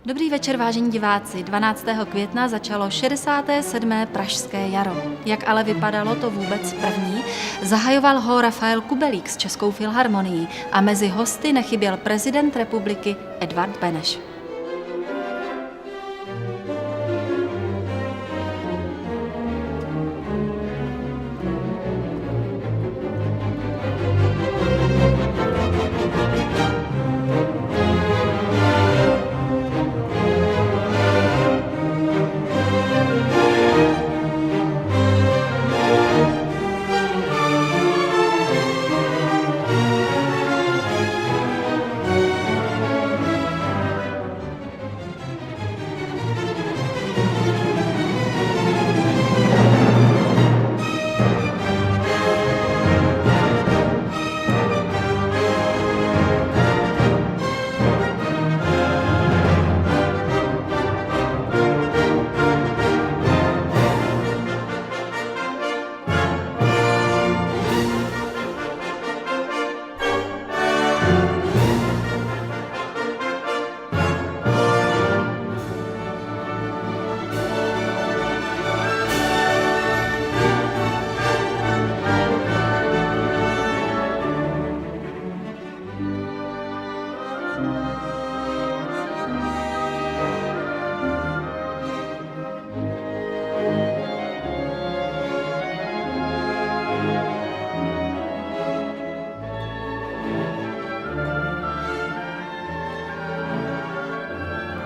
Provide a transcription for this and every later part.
Dobrý večer, vážení diváci. 12. května začalo 67. Pražské jaro. Jak ale vypadalo to vůbec první? Zahajoval ho Rafael Kubelík s Českou filharmonií a mezi hosty nechyběl prezident republiky Edvard Beneš.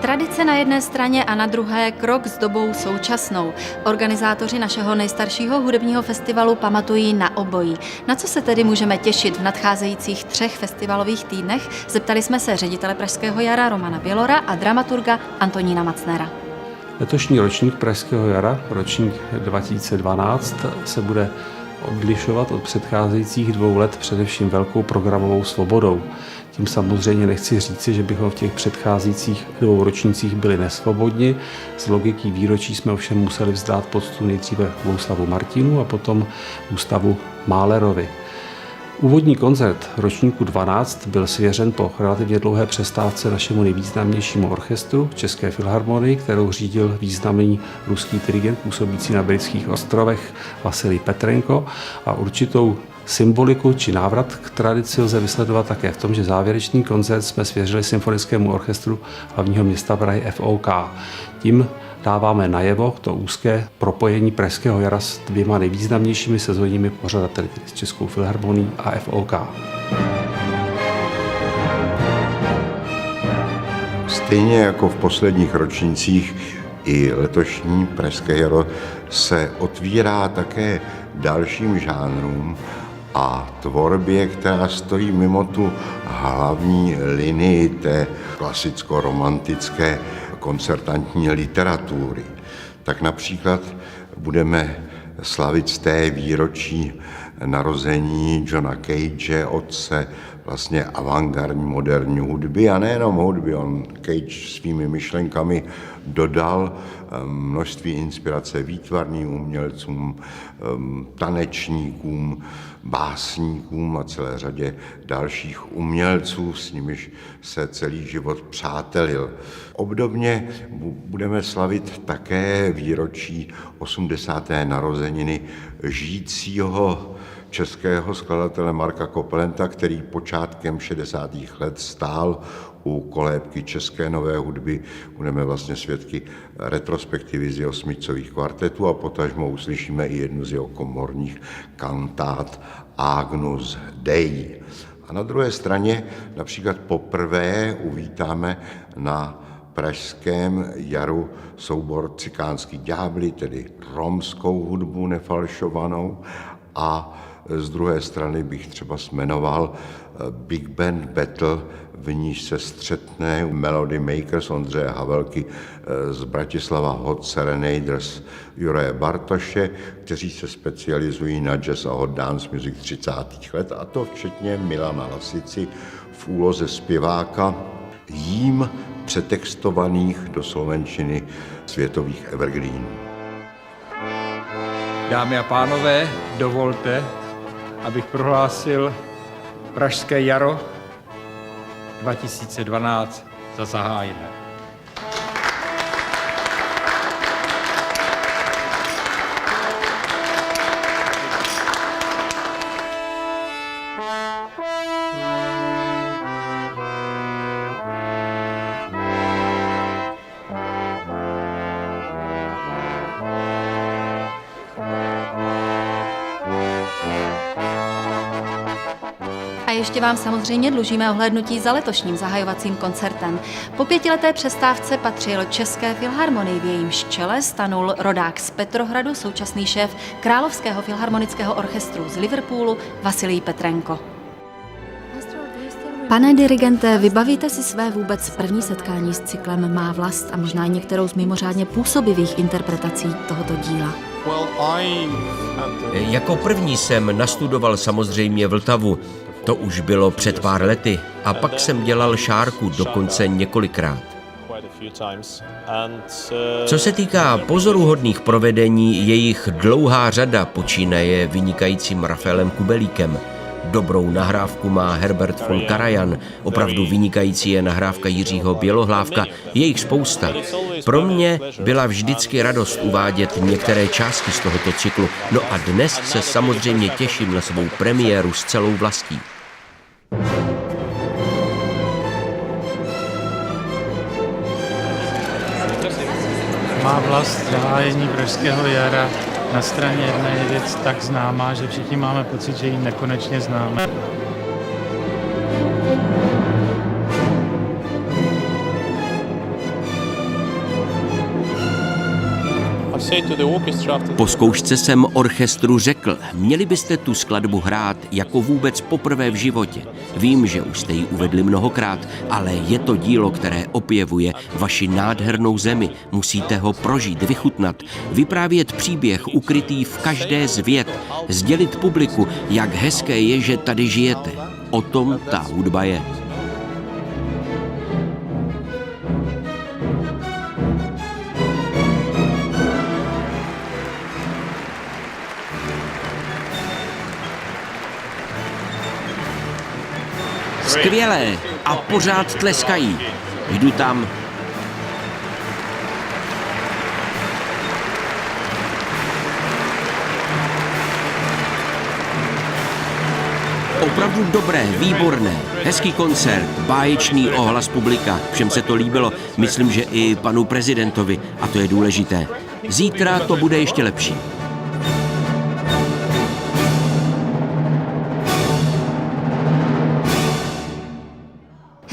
Tradice na jedné straně a na druhé krok s dobou současnou. Organizátoři našeho nejstaršího hudebního festivalu pamatují na obojí. Na co se tedy můžeme těšit v nadcházejících 3 festivalových týdnech? Zeptali jsme se ředitele Pražského jara Romana Bělora a dramaturga Antonína Macnera. Letošní ročník Pražského jara, ročník 2012, se bude odlišovat od předcházejících 2 let především velkou programovou svobodou. Tím samozřejmě nechci říci, že bychom v těch předcházejících 2 ročnících byli nesvobodni. Z logiky výročí jsme ovšem museli vzdát poctu nejdříve Václavu Martinu a potom Gustavu Mahlerovi. Úvodní koncert ročníku 12 byl svěřen po relativně dlouhé přestávce našemu nejvýznamnějšímu orchestru České filharmonii, kterou řídil významný ruský dirigent působící na Britských ostrovech Vasilij Petrenko, a určitou symboliku či návrat k tradici lze vysledovat také v tom, že závěrečný koncert jsme svěřili Symfonickému orchestru hlavního města Prahy FOK. Tím dáváme najevo to úzké propojení Pražského jara s 2 nejvýznamnějšími sezónními pořadateli, s Českou filharmonií a FOK. Stejně jako v posledních ročnících i letošní Pražské jaro se otvírá také dalším žánrům a tvorbě, která stojí mimo tu hlavní linii té klasicko-romantické koncertantní literatury. Tak například budeme slavit z té výročí narození Johna Cage, otce vlastně avantgardní moderní hudby, a nejenom hudby. On Cage svými myšlenkami dodal množství inspirace výtvarným umělcům, tanečníkům, básníkům a celé řadě dalších umělců, s nimiž se celý život přátelil. Obdobně budeme slavit také výročí 80. narozeniny žijícího českého skladatele Marka Kopelenta, který počátkem 60. let stál u kolébky české nové hudby. Budeme vlastně svědky retrospektivy z jeho smyčcových kvartetů a potažmo uslyšíme i jednu z jeho komorních kantát Agnus Dei. A na druhé straně například poprvé uvítáme na Pražském jaru soubor Cikánský ďábli, tedy romskou hudbu nefalšovanou, a z druhé strany bych třeba jmenoval Big Band Battle, v níž se střetne Melody Makers Ondřeje Havelky z Bratislava Hot Serenaders Juraje Bartoše, kteří se specializují na jazz a hot dance music 30. let, a to včetně Milana Lasici v úloze zpěváka, jím přetextovaných do slovenštiny světových evergreenů. Dámy a pánové, dovolte, abych prohlásil Pražské jaro 2012 za zahájené. A ještě vám samozřejmě dlužíme ohlédnutí za letošním zahajovacím koncertem. Po 5leté přestávce patřil České filharmonii, v jejímž čele stanul rodák z Petrohradu, současný šéf Královského filharmonického orchestru z Liverpoolu Vasilij Petrenko. Pane dirigente, vybavíte si své vůbec první setkání s cyklem Má vlast a možná i některou z mimořádně působivých interpretací tohoto díla? Jako první jsem nastudoval samozřejmě Vltavu. To už bylo před pár lety. A pak jsem dělal Šárku dokonce několikrát. Co se týká pozoruhodných provedení, je jich dlouhá řada, počínaje vynikajícím Rafaelem Kubelíkem. Dobrou nahrávku má Herbert von Karajan, opravdu vynikající je nahrávka Jiřího Bělohlávka, je jich spousta. Pro mě byla vždycky radost uvádět některé části z tohoto cyklu, no a dnes se samozřejmě těším na svou premiéru s celou vlastí. Má vlast zahájení Pražského jara na straně jedné je věc tak známá, že všichni máme pocit, že ji nekonečně známe. Po zkoušce jsem orchestru řekl, měli byste tu skladbu hrát jako vůbec poprvé v životě. Vím, že už jste ji uvedli mnohokrát, ale je to dílo, které opěvuje vaši nádhernou zemi. Musíte ho prožít, vychutnat, vyprávět příběh ukrytý v každé z vět, sdělit publiku, jak hezké je, že tady žijete. O tom ta hudba je. Skvělé a pořád tleskají. Jdu tam. Opravdu dobré, výborné, hezký koncert, báječný ohlas publika, všem se to líbilo, myslím, že i panu prezidentovi, a to je důležité. Zítra to bude ještě lepší.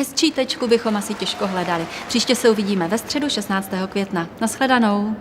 Hezčí tečku bychom asi těžko hledali. Příště se uvidíme ve středu 16. května. Nashledanou.